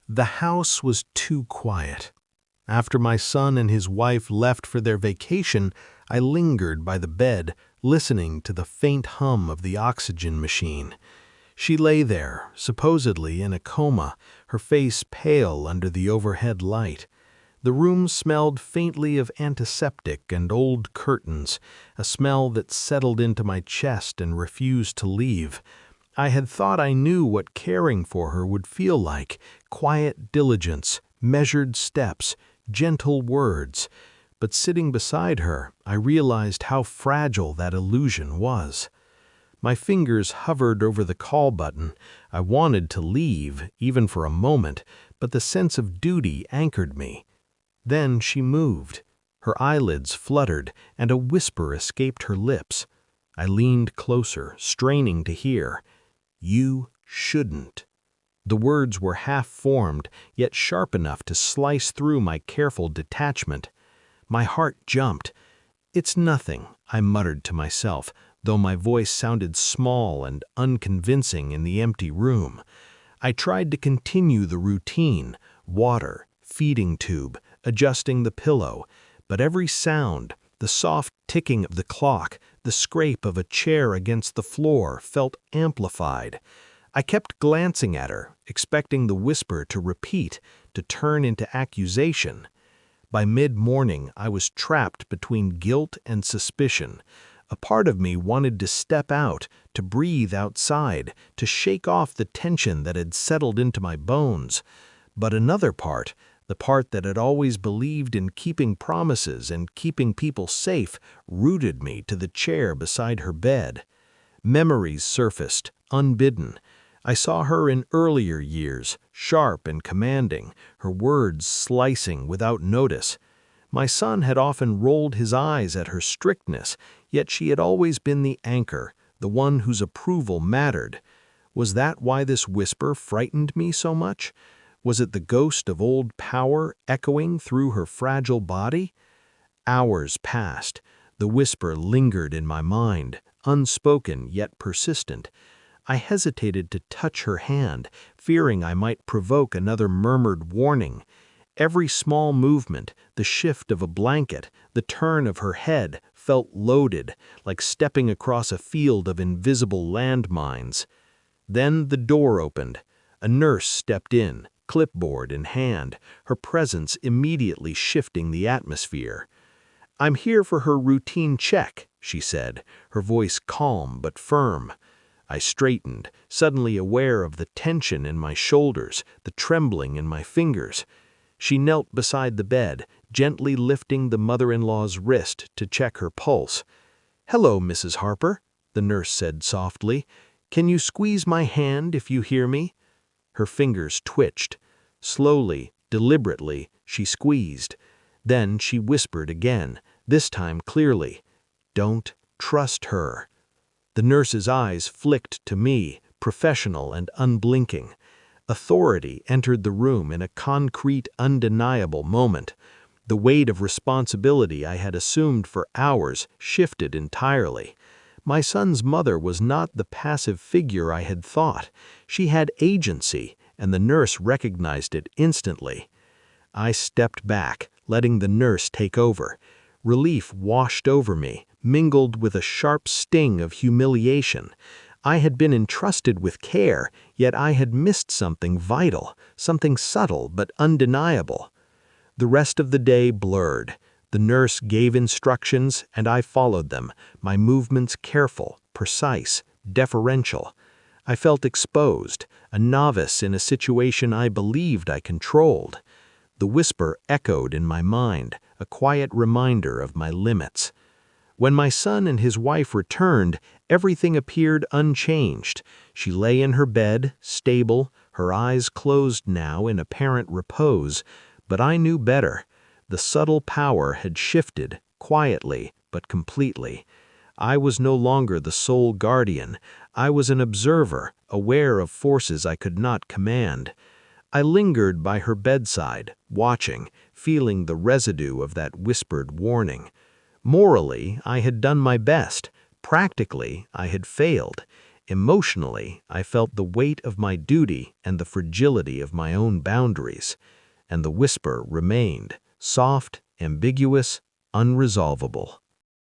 The house was too quiet. After my son and his wife left for their vacation, I lingered by the bed, listening to the faint hum of the oxygen machine. She lay there, supposedly in a coma, her face pale under the overhead light. The room smelled faintly of antiseptic and old curtains, a smell that settled into my chest and refused to leave. I had thought I knew what caring for her would feel like: quiet diligence, measured steps, gentle words. But sitting beside her, I realized how fragile that illusion was. My fingers hovered over the call button. I wanted to leave, even for a moment, but the sense of duty anchored me. Then she moved. Her eyelids fluttered, and a whisper escaped her lips. I leaned closer, straining to hear. "You shouldn't." The words were half-formed, yet sharp enough to slice through my careful detachment. My heart jumped. "It's nothing," I muttered to myself, though my voice sounded small and unconvincing in the empty room. I tried to continue the routine: water, feeding tube, adjusting the pillow, but every sound, the soft ticking of the clock, the scrape of a chair against the floor, felt amplified. I kept glancing at her, expecting the whisper to repeat, to turn into accusation. By mid-morning, I was trapped between guilt and suspicion. A part of me wanted to step out, to breathe outside, to shake off the tension that had settled into my bones. But another part, the part that had always believed in keeping promises and keeping people safe, rooted me to the chair beside her bed. Memories surfaced, unbidden. I saw her in earlier years, sharp and commanding, her words slicing without notice. My son had often rolled his eyes at her strictness, yet she had always been the anchor, the one whose approval mattered. Was that why this whisper frightened me so much? Was it the ghost of old power echoing through her fragile body? Hours passed. The whisper lingered in my mind, unspoken yet persistent. I hesitated to touch her hand, fearing I might provoke another murmured warning. Every small movement, the shift of a blanket, the turn of her head, felt loaded, like stepping across a field of invisible landmines. Then the door opened. A nurse stepped in, clipboard in hand, her presence immediately shifting the atmosphere. "I'm here for her routine check," she said, her voice calm but firm. I straightened, suddenly aware of the tension in my shoulders, the trembling in my fingers. She knelt beside the bed, gently lifting the mother-in-law's wrist to check her pulse. "Hello, Mrs. Harper," the nurse said softly. "Can you squeeze my hand if you hear me?" Her fingers twitched. Slowly, deliberately, she squeezed. Then she whispered again, this time clearly, "Don't trust her." The nurse's eyes flicked to me, professional and unblinking. Authority entered the room in a concrete, undeniable moment. The weight of responsibility I had assumed for hours shifted entirely. My son's mother was not the passive figure I had thought. She had agency, and the nurse recognized it instantly. I stepped back, letting the nurse take over. Relief washed over me, mingled with a sharp sting of humiliation. I had been entrusted with care, yet I had missed something vital, something subtle but undeniable. The rest of the day blurred. The nurse gave instructions, and I followed them, my movements careful, precise, deferential. I felt exposed, a novice in a situation I believed I controlled. The whisper echoed in my mind, a quiet reminder of my limits. When my son and his wife returned, everything appeared unchanged. She lay in her bed, stable, her eyes closed now in apparent repose, but I knew better. The subtle power had shifted, quietly but completely. I was no longer the sole guardian. I was an observer, aware of forces I could not command. I lingered by her bedside, watching, feeling the residue of that whispered warning. Morally, I had done my best. Practically, I had failed. Emotionally, I felt the weight of my duty and the fragility of my own boundaries, and the whisper remained, soft, ambiguous, unresolvable.